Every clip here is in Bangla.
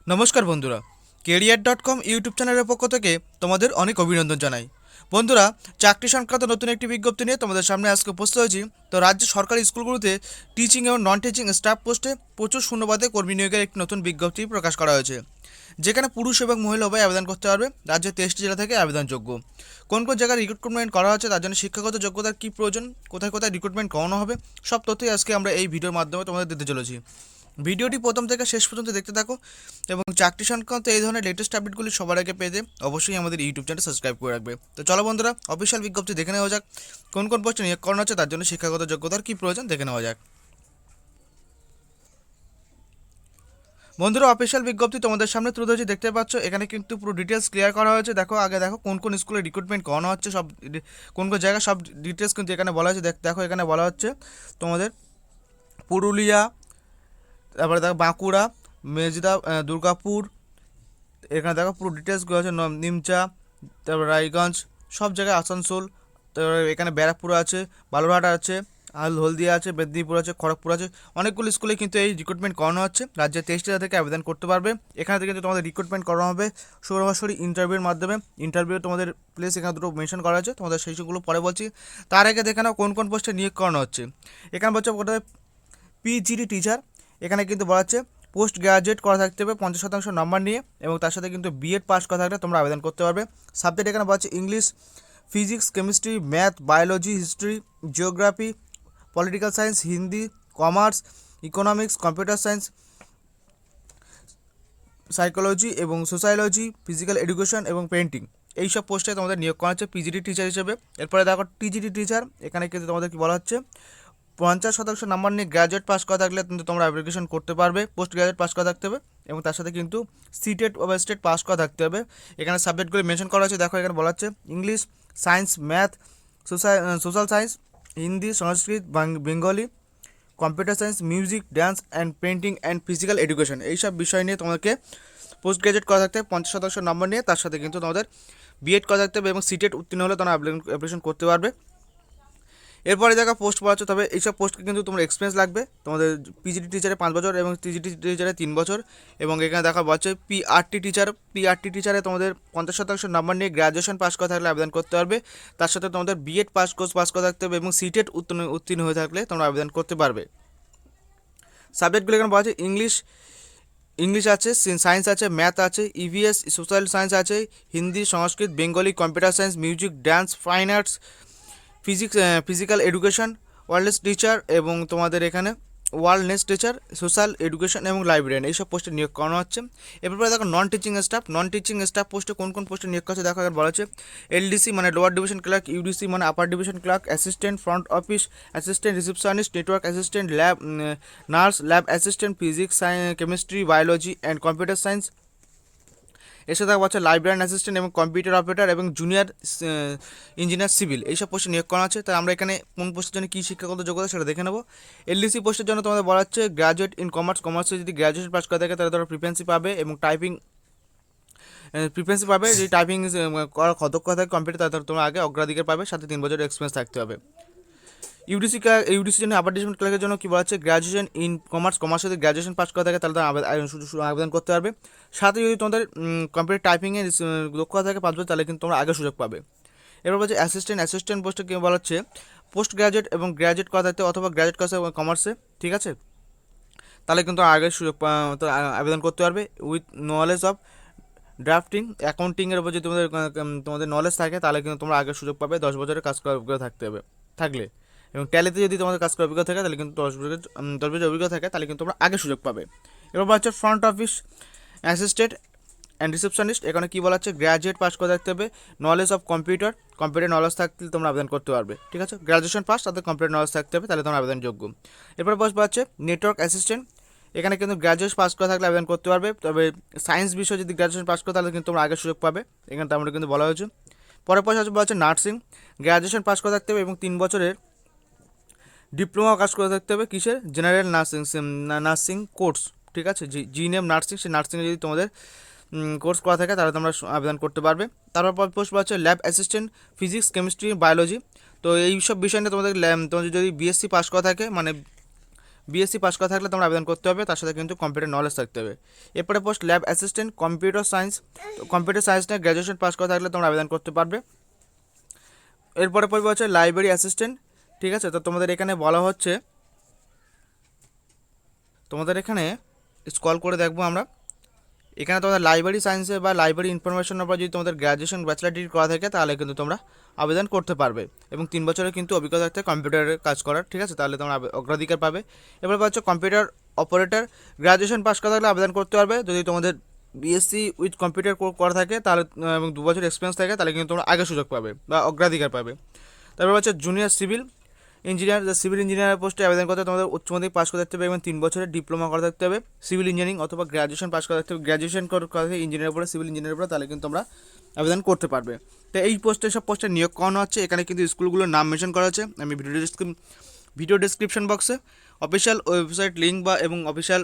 নমস্কার বন্ধুরা, কেরিয়ার.com ইউটিউব চ্যানেলের পক্ষ থেকে তোমাদের অনেক অভিনন্দন জানাই। বন্ধুরা, চাকরি সংক্রান্ত নতুন একটি বিজ্ঞপ্তি নিয়ে তোমাদের সামনে আজকে উপস্থিত হয়েছি। তো রাজ্যের সরকারি স্কুলগুলোতে টিচিং এবং নন টিচিং স্টাফ পোস্টে প্রচুর শূন্যপদে কর্মী নিয়োগের একটি নতুন বিজ্ঞপ্তি প্রকাশ করা হয়েছে, যেখানে পুরুষ এবং মহিলা উভয় আবেদন করতে পারবে। রাজ্যের 23টি জেলা থেকে আবেদনযোগ্য। কোন কোন জায়গায় রিক্রুটমেন্ট করা হচ্ছে, তার জন্য শিক্ষাগত যোগ্যতার কী প্রয়োজন, কোথায় কোথায় রিক্রুটমেন্ট করানো হবে, সব তথ্যই আজকে আমরা এই ভিডিওর মাধ্যমে তোমাদের দিতে চলেছি। ভিডিওটি প্রথম থেকে শেষ পর্যন্ত দেখতে থাকো এবং চাকরি সংক্রান্ত এই ধরনের লেটেস্ট আপডেটগুলি সবার আগে পেতে অবশ্যই আমাদের ইউটিউব চ্যানেল সাবস্ক্রাইব করে রাখবে। তো চলো বন্ধুরা, অফিসিয়াল বিজ্ঞপ্তি দেখে নেওয়া যাক। কোন কোন পোস্টে নিয়োগ করানো হচ্ছে, তার জন্য শিক্ষাগত যোগ্যতার কী প্রয়োজন দেখে নেওয়া যাক। বন্ধুরা, অফিসিয়াল বিজ্ঞপ্তি তোমাদের সামনে তুলে ধরেছি, দেখতে পাচ্ছ। এখানে কিন্তু পুরো ডিটেলস ক্লিয়ার করা হয়েছে। দেখো, আগে দেখো কোন কোন স্কুলে রিক্রুটমেন্ট করানো হচ্ছে, সব কোন কোন জায়গায় সব ডিটেলস কিন্তু এখানে বলা হয়েছে। দেখো, এখানে বলা হচ্ছে তোমাদের পুরুলিয়া, তারপরে দেখো বাঁকুড়া, মেজদা, দুর্গাপুর, এখানে দেখো পুরো ডিটেলসগুলো আছে। নিমচা, তারপর রায়গঞ্জ, সব জায়গায় আসানসোল, তারপরে এখানে ব্যারাকপুর আছে, বালুরহাট আছে, হলদিয়া আছে, মেদিনীপুর আছে, খড়গপুর আছে। অনেকগুলো স্কুলে কিন্তু এই রিক্রুটমেন্ট করানো হচ্ছে। রাজ্যের 23টি জেলা থেকে আবেদন করতে পারবে। এখানে থেকে কিন্তু তোমাদের রিক্রুটমেন্ট করানো হবে সরাসরি ইন্টারভিউর মাধ্যমে। ইন্টারভিউ তোমাদের প্লেস এখানে দুটো মেনশন করা আছে, তোমাদের সেই সবগুলো পরে বলছি। তার আগে দেখে নাও কোন কোন পোস্টে নিয়োগ করানো হচ্ছে। এখানে বলছে কোথায় পিজিডি টিচার। এখানে কিন্তু বলা হচ্ছে পোস্ট গ্রাজুয়েট করা থাকতে হবে 50% নাম্বার নিয়ে, এবং তার সাথে কিন্তু বিএড পাস করা থাকলে তোমরা আবেদন করতে পারবে। সাবজেক্ট এখানে বলা হচ্ছে English, physics, chemistry, math, biology, history, geography, political science, Hindi, commerce, economics, computer science, psychology এবং সোসাইলজি, ফিজিক্যাল এডুকেশন এবং পেন্টিং। এই সব পোস্টে তোমাদের নিয়োগ করা হচ্ছে পিজিডি টিচার হিসেবে। এরপরে দেখো টিজিডি টিচার। এখানে কিন্তু তোমাদের কি বলা হচ্ছে 50% নাম্বার নিয়ে গ্র্যাজুয়েট পাস করা থাকলে কিন্তু তোমরা অ্যাপ্লিকেশন করতে পারবে। পোস্ট গ্র্যাজুয়েট পাস করা থাকতে হবে এবং তার সাথে কিন্তু সিটেট বা স্টেট পাস করা থাকতে হবে। এখানে সাবজেক্টগুলি মেনশন করা আছে। দেখো, এখানে বলা হচ্ছে English, science, math, social science, Hindi, Sanskrit, Bengali, computer science, music, dance and painting and physical education. এইসব বিষয় নিয়ে তোমাকে পোস্ট গ্রাজুয়েট করা থাকতে হবে 50% নাম্বার নিয়ে। তার সাথে কিন্তু তোমাদের বিএড করা থাকতে হবে এবং সিটেট উত্তীর্ণ হলে তোমরা অ্যাপ্লিকেশন করতে পারবে। এরপরে দেখা পোস্ট পাচ্ছ, তবে এইসব পোস্টকে কিন্তু তোমার এক্সপিরিয়েন্স লাগবে। তোমাদের পিজিটি টিচারে 5 বছর এবং টিজিটি টিচারে 3 বছর। এবং এখানে দেখা পাচ্ছে পিআরটি টিচারে তোমাদের 50% নাম্বার নিয়ে গ্র্যাজুয়েশন পাস করা থাকলে আবেদন করতে পারবে। তার সাথে তোমাদের বিএড কোর্স পাস করা থাকতে হবে এবং সিটেট উত্তীর্ণ হয়ে থাকলে তোমরা আবেদন করতে পারবে। সাবজেক্টগুলো এখানে বলা আছে ইংলিশ আছে, সায়েন্স আছে, ম্যাথ আছে, ইভিএস, সোশ্যাল সায়েন্স আছে, Hindi, Sanskrit, Bengali, computer science, music, dance, fine arts, physical education, wellness teacher এবং তোমাদের এখানে ওয়ার্ল্ডনেস টিচার, সোশ্যাল এডুকেশন এবং লাইব্রেরিয়ান। এইসব পোস্টে নিয়োগ করানো হচ্ছে। এরপরে দেখো নন টিচিং স্টাফ পোস্টে কোন কোন পোস্টে নিয়োগ করছে দেখো। এখানে বলা হচ্ছে এলডিসি মানে লোয়ার ডিভিশন ক্লার্ক, ইউডিসি মানে upper division clerk, assistant front office, assistant receptionist, network assistant, nurse, lab assistant, physics, chemistry, biology and computer science. এর সাথে বলছে লাইব্রেরিয়ান অ্যাসিস্ট্যান্ট এবং কম্পিউটার অপারেটর এবং জুনিয়র ইঞ্জিনিয়ার সিভিল। এইসব পোস্টে নিয়োগ করা আছে। তাই আমরা এখানে কোন পোস্টের জন্য কী শিক্ষাগত যোগ্যতা সেটা দেখে নেব। এলডিসি পোস্টের জন্য তোমাদের বলা হচ্ছে গ্র্যাজুয়েট ইন কমার্সে যদি গ্র্যাজুয়েশন পাস করা থাকে তাহলে তোমরা প্রিফারেন্সি পাবে এবং প্রিফারেন্সি পাবে। যদি টাইপিং করার দক্ষ থাকে কম্পিউটার, তাহলে তোমরা আগে অগ্রাধিকার পাবে, সাথে 3 বছরের এক্সপিরিয়েন্স থাকতে হবে। ইউডিসির জন্য আপার ডিভিশন ক্লার্কের জন্য কী বলা হচ্ছে গ্র্যাজুয়েশন ইন কমার্সে যদি গ্র্যাজুয়েশন পাস করা থাকে তাহলে আবেদন করতে পারবে। সাথে যদি তোমাদের কম্পিউটার টাইপিংয়ে দক্ষতা থাকে 5 বছর, তাহলে কিন্তু তোমরা আগে সুযোগ পাবে। এরপর বলছে অ্যাসিস্ট্যান্ট পোস্টে কী বলা হচ্ছে পোস্ট গ্র্যাজুয়েট এবং গ্র্যাজুয়েট করা থাকতে অথবা গ্র্যাজুয়েট করা কমার্সে, ঠিক আছে, তাহলে কিন্তু আগে আবেদন করতে পারবে। উইথ নলেজ অফ ড্রাফটিং, অ্যাকাউন্টিংয়ের উপর যদি তোমাদের নলেজ থাকে তাহলে কিন্তু তোমরা আগে সুযোগ পাবে। 10 বছরের কাজ করার অভিজ্ঞতা থাকলে এবং ট্যালিতে যদি তোমাদের কাজ করার অভিজ্ঞতা থাকে তাহলে কিন্তু 10 বছরের অভিজ্ঞতা থাকে তাহলে কিন্তু তোমরা আগে সুযোগ পাবে। এবার হচ্ছে front office assistant and receptionist. এখানে কী বলা হচ্ছে গ্র্যাজুয়েট পাস করে থাকতে হবে, নলেজ অফ কম্পিউটার নলেজ থাকলে তোমরা আবেদন করতে পারবে, ঠিক আছে। গ্র্যাজুয়েশন পাস তাদের কম্পিউটার নলেজ থাকতে হবে, তাহলে তোমরা আবেদনযোগ্য। এরপরে বসবা হচ্ছে নেটওয়ার্ক অ্যাসিস্ট্যান্ট। এখানে কিন্তু গ্র্যাজুয়েশন পাস করা থাকলে আবেদন করতে পারবে, তবে সায়েন্স বিষয়ে যদি গ্র্যাজুয়েশন পাস করো তাহলে কিন্তু তোমরা আগে সুযোগ পাবে। এখানে তেমন কিন্তু বলা হয়েছে। পরে বলা হচ্ছে নার্সিং, গ্র্যাজুয়েশন পাস করে থাকতে হবে এবং 3 বছরের ডিপ্লোমা কাজ করে থাকতে হবে। কিসের? জেনারেল নার্সিং কোর্স, ঠিক আছে, জিএনএম নার্সিং, সেই নার্সিংয়ে যদি তোমাদের কোর্স করা থাকে তাহলে তোমরা আবেদন করতে পারবে। তারপর পোস্ট হচ্ছে lab assistant, physics, chemistry, biology. তো এই সব বিষয় নিয়ে তোমাদের যদি বিএসসি পাস করা থাকে মানে বিএসসি পাস করা থাকলে তোমরা আবেদন করতে হবে, তার সাথে কিন্তু কম্পিউটার নলেজ থাকতে হবে। এরপরে post lab assistant computer science, তো কম্পিউটার সায়েন্স নিয়ে গ্র্যাজুয়েশন পাস করা থাকলে তোমরা আবেদন করতে পারবে। এরপরে পড়বে হচ্ছে লাইব্রেরি অ্যাসিস্ট্যান্ট, ঠিক আছে। তো তোমাদের এখানে বলা হচ্ছে, তোমাদের এখানে স্ক্রল করে দেখবো আমরা, এখানে তোমাদের লাইব্রেরি সায়েন্সে বা লাইব্রেরি ইনফরমেশনের উপর যদি তোমাদের গ্র্যাজুয়েশন ব্যাচেলার ডিগ্রি করা থাকে তাহলে কিন্তু তোমরা আবেদন করতে পারবে, এবং 3 বছরের কিন্তু অভিজ্ঞতা থাকতে কম্পিউটারের কাজ করার, ঠিক আছে, তাহলে তোমরা অগ্রাধিকার পাবে। এবার হচ্ছে কম্পিউটার অপারেটর, গ্র্যাজুয়েশন পাস করা থাকলে আবেদন করতে পারবে, যদি তোমাদের বিএসসি উইথ কম্পিউটার করা থাকে তাহলে এবং 2 বছর এক্সপিরিয়েন্স থাকে তাহলে কিন্তু তোমরা আগে সুযোগ পাবে বা অগ্রাধিকার পাবে। তারপর হচ্ছে junior civil engineer, civil engineer পোস্টে আবেদন করতে তোমাদের উচ্চ মাধ্যমিক পাস করে থাকতে হবে এবং 3 বছরের ডিপ্লোমা করা থাকতে হবে সিভিল ইঞ্জিনিয়ারিং, অথবা গ্র্যাজুয়েশন পাস করা থাকতে হবে, গ্র্যাজুয়েশন করা থাকতে ইঞ্জিনিয়ার উপরে, সিভিল ইঞ্জিনিয়ার উপরে, তাহলে কিন্তু তোমরা আবেদন করতে পারবে। তো এই পোস্টে সব পোস্টে নিয়োগ করানো হচ্ছে, এখানে কিন্তু স্কুলগুলোর নাম মেনশন করা আছে। আমি ভিডিও ডিসক্রিপশন বক্সে অফিসিয়াল ওয়েবসাইট লিঙ্ক বা এবং অফিসিয়াল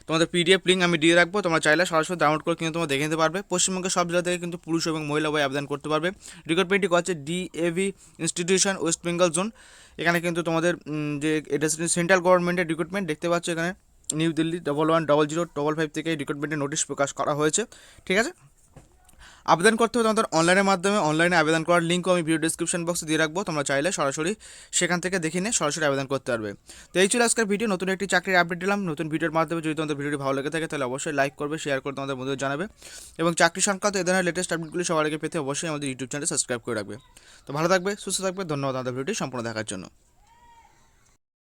তোমাদের পিডিএফ লিঙ্ক আমি দিয়ে রাখবো, তোমরা চাইলে সরাসরি ডাউনলোড করে কিন্তু তোমরা দেখে নিতে পারবে। পশ্চিমবঙ্গের সব জেলা থেকে কিন্তু পুরুষ এবং মহিলা উভয় আবেদন করতে পারবে। রিক্রুটমেন্টটি করছে DAV institution West Bengal zone. এখানে কিন্তু তোমাদের যে এটা সেন্ট্রাল গভর্নমেন্টের রিক্রুটমেন্ট দেখতে পাচ্ছ, এখানে নিউ দিল্লি 110055 থেকে রিক্রুটমেন্টের নোটিশ প্রকাশ করা হয়েছে, ঠিক আছে। আবেদন করতে হবে তোমাদের অনলাইনের মাধ্যমে, অনলাইনে আবেদন করার লিঙ্কও আমি ভিডিও ডিসক্রিপশন বক্সে দিয়ে রাখবো, তোমরা চাইলে সরাসরি সেখান থেকে দেখে নিয়ে সরাসরি আবেদন করতে পারবে। তো এই ছিল আজকের ভিডিও, নতুন একটি চাকরির আপডেট দিলাম। নতুন ভিডিওর মাধ্যমে যদি তোমাদের ভিডিওটি ভালো লেগে থাকে তাহলে অবশ্যই লাইক করবে, শেয়ার করে তোমাদের বন্ধুদের জানাবে, এবং চাকরি সংক্রান্ত এই ধরনের লেটেস্ট আপডেটগুলি সবার আগে পেতে অবশ্যই আমাদের ইউটিউব চ্যানেল সাবস্ক্রাইব করে রাখবে। তো ভালো থাকবে, সুস্থ থাকবে, ধন্যবাদ আমাদের ভিডিওটি সম্পূর্ণ দেখার জন্য।